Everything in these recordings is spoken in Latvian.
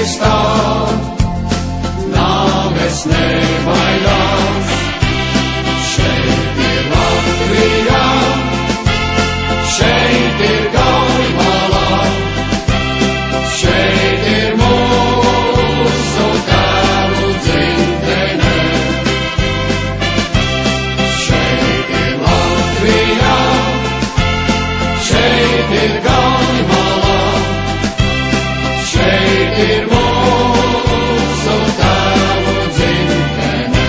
stāv, nāves nebaidās. Šeit ir Latvija, šeit ir Galimala, šeit ir mūsu tēvu dzimtene. Šeit ir Latvija, šeit ir Galimala, šeit ir mūsu tēvu dzimtene.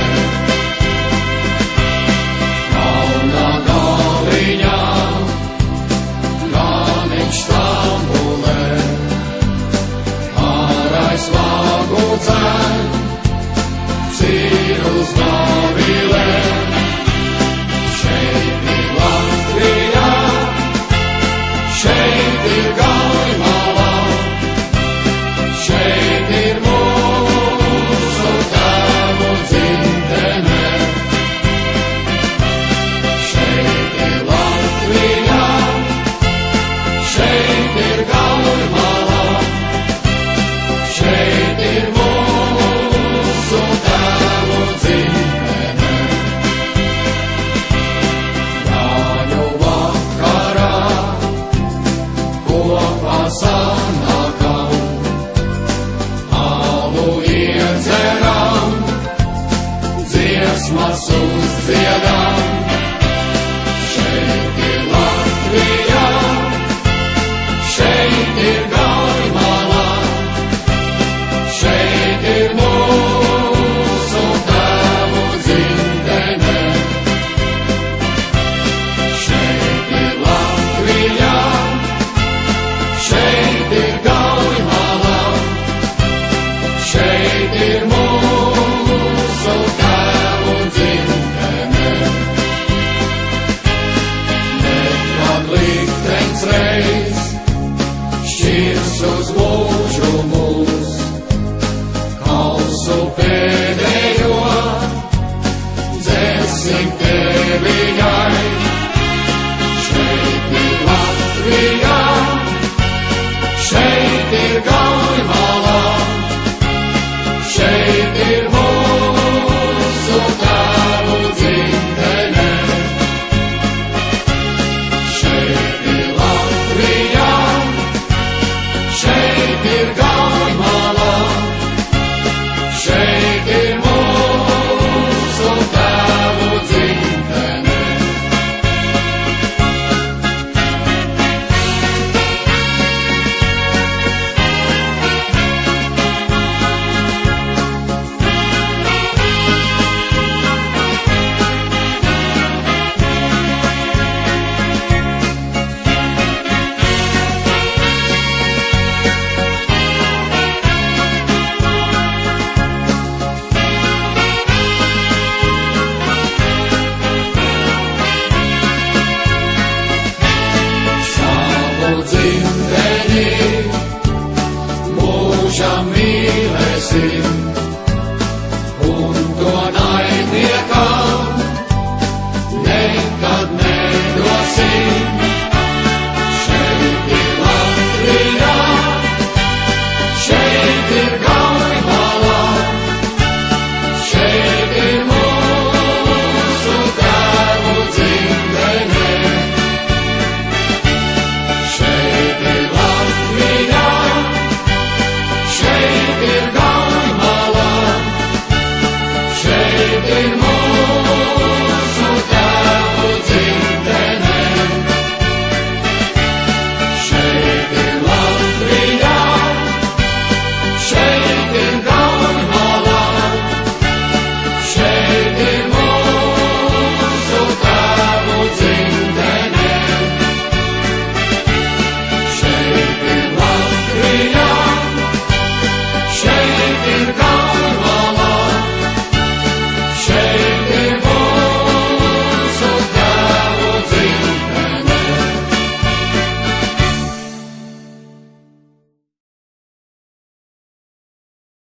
Kalna galiņā, Gāniņš Stambulē, Ārais vagu dzen, Cīruls Gavilē. Šeit ir Latvija, šeit ir Galimala, šeit ir mūsu tēvu dzimtene. Šeit ir Latvija, šeit ir Galimala, šeit ir mūsu tēvu dzimtene. Jāņu vakarā kopā sanākam, alu iedzeram, dziesmas uzdziedam. Šeit ir Latvija, šeit ir Galimala, šeit ir mūsu tēvu dzimtene. Šeit ir Latvija, šeit ir Galimala, šeit ir mūsu tēvu dzimtene. Nekad liktenis reiz šķirs uz mūžu mūs, kausu pēdējo dzēsim teviņai. Šeit ir Latvija, šeit ir Galimala, šeit ir mūsu tēvu dzimtene. Šeit ir Latvija, šeit ir Galimala, šeit ir mūsu tēvu dzimtene. Savu dzimteni mūžam mīlēsim, un to naidniekam nekad nedosim. Šeit ir Latvija, šeit ir Galimala, šeit ir mūsu tēvu dzimtene. Šeit ir Latvija, šeit ir Galimala, šeit ir